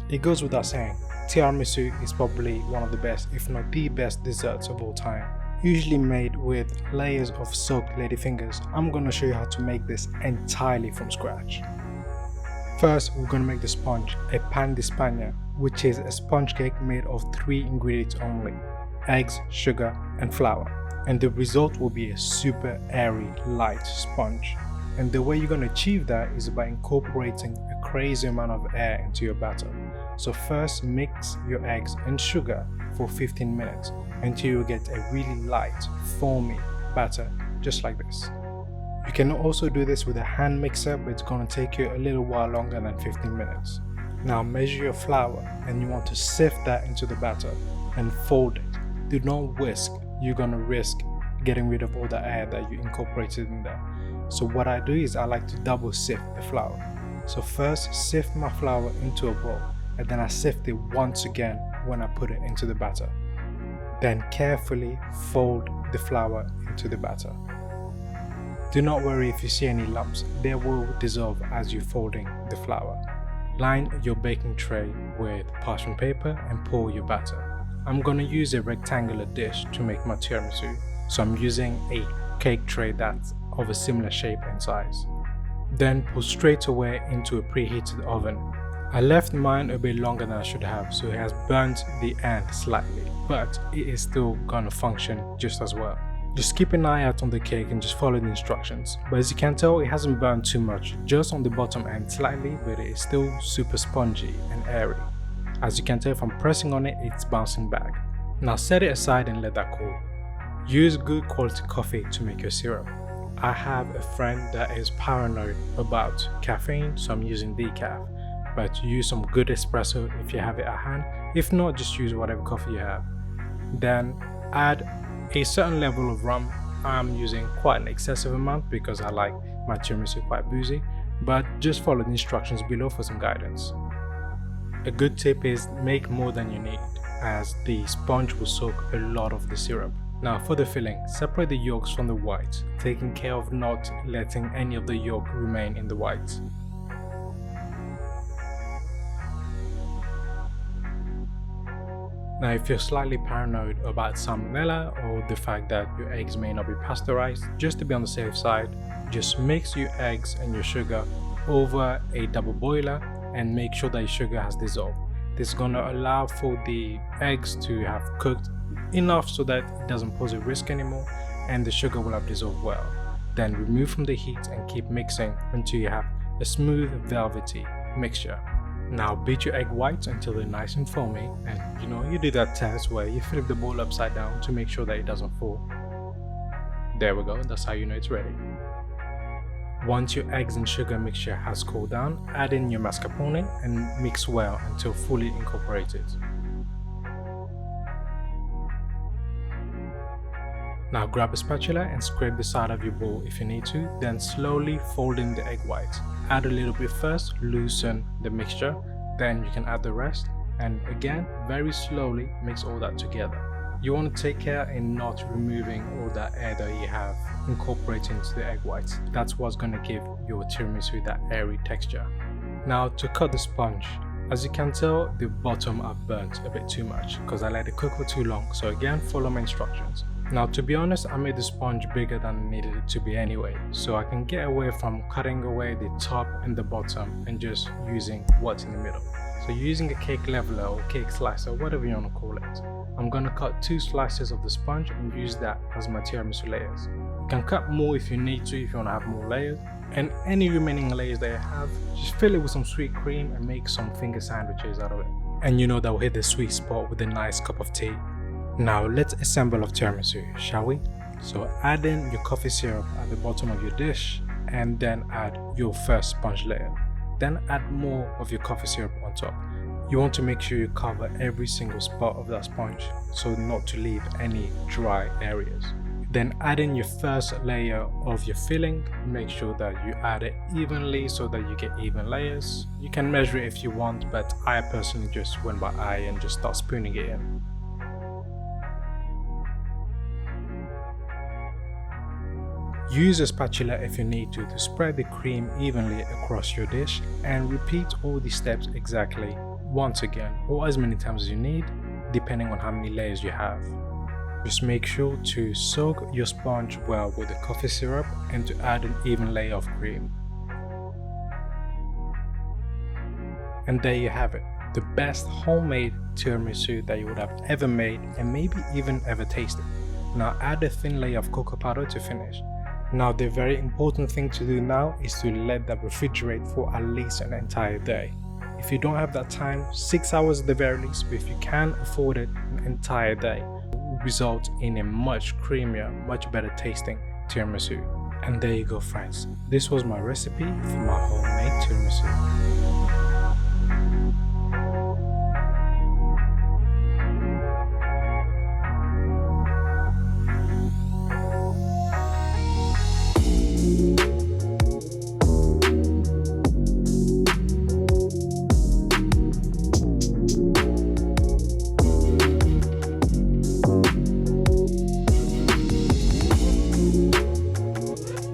It goes without saying, tiramisu is probably one of the best, if not the best desserts of all time. Usually made with layers of soaked ladyfingers. I'm gonna show you how to make this entirely from scratch. First, we're gonna make the sponge, a pan di Spagna, which is a sponge cake made of 3 ingredients only: eggs, sugar, and flour. And the result will be a super airy, light sponge. And the way you're gonna achieve that is by incorporating a crazy amount of air into your batter. So first, mix your eggs and sugar for 15 minutes until you get a really light, foamy batter, just like this. You can also do this with a hand mixer, but it's gonna take you a little while longer than 15 minutes. Now measure your flour, and you want to sift that into the batter and fold it. Do not whisk, you're gonna risk getting rid of all the air that you incorporated in there. So what I do is I like to double sift the flour. So first, sift my flour into a bowl, and then I sift it once again when I put it into the batter. Then carefully fold the flour into the batter. Do not worry if you see any lumps, they will dissolve as you're folding the flour. Line your baking tray with parchment paper and pour your batter. I'm gonna use a rectangular dish to make my tiramisu, so I'm using a cake tray that's of a similar shape and size. Then pour straight away into a preheated oven. I left mine a bit longer than I should have, so it has burnt the end slightly, but it is still gonna function just as well. Just keep an eye out on the cake and just follow the instructions. But as you can tell, it hasn't burned too much, just on the bottom end slightly, but it is still super spongy and airy. As you can tell, if I'm pressing on it, it's bouncing back. Now set it aside and let that cool. Use good quality coffee to make your syrup. I have a friend that is paranoid about caffeine, so I'm using decaf. But use some good espresso if you have it at hand. If not, just use whatever coffee you have. Then add a certain level of rum. I'm using quite an excessive amount because I like my tiramisu quite boozy, but just follow the instructions below for some guidance. A good tip is make more than you need, as the sponge will soak a lot of the syrup. Now for the filling, separate the yolks from the whites, taking care of not letting any of the yolk remain in the whites. Now if you're slightly paranoid about salmonella or the fact that your eggs may not be pasteurized, just to be on the safe side, just mix your eggs and your sugar over a double boiler and make sure that your sugar has dissolved. This is going to allow for the eggs to have cooked enough so that it doesn't pose a risk anymore and the sugar will have dissolved well. Then remove from the heat and keep mixing until you have a smooth velvety mixture. Now beat your egg whites until they're nice and foamy, and you do that test where you flip the bowl upside down to make sure that it doesn't fall. There we go, that's how you know it's ready. Once your eggs and sugar mixture has cooled down, add in your mascarpone and mix well until fully incorporated. Now grab a spatula and scrape the side of your bowl if you need to, then slowly fold in the egg whites. Add a little bit first, loosen the mixture, then you can add the rest, and again very slowly mix all that together. You want to take care in not removing all that air that you have incorporated into the egg whites. That's what's going to give your tiramisu that airy texture. Now to cut the sponge. As you can tell, the bottom I've burnt a bit too much because I let it cook for too long, so again follow my instructions. Now to be honest, I made the sponge bigger than I needed it to be anyway, so I can get away from cutting away the top and the bottom and just using what's in the middle. So using a cake leveler or cake slicer, whatever you want to call it, I'm going to cut 2 slices of the sponge and use that as my tiramisu layers. You can cut more if you need to, if you want to have more layers, and any remaining layers that you have, just fill it with some sweet cream and make some finger sandwiches out of it. And that will hit the sweet spot with a nice cup of tea. Now let's assemble our tiramisu, shall we? So add in your coffee syrup at the bottom of your dish and then add your first sponge layer. Then add more of your coffee syrup on top. You want to make sure you cover every single spot of that sponge so not to leave any dry areas. Then add in your first layer of your filling. Make sure that you add it evenly so that you get even layers. You can measure it if you want, but I personally just went by eye and just start spooning it in. Use a spatula if you need to spread the cream evenly across your dish, and repeat all these steps exactly once again or as many times as you need, depending on how many layers you have. Just make sure to soak your sponge well with the coffee syrup and to add an even layer of cream. And there you have it, the best homemade tiramisu that you would have ever made and maybe even ever tasted. Now add a thin layer of cocoa powder to finish. Now the very important thing to do now is to let that refrigerate for at least an entire day. If you don't have that time, 6 hours at the very least, but if you can afford it, an entire day, will result in a much creamier, much better tasting tiramisu. And there you go friends, this was my recipe for my homemade tiramisu.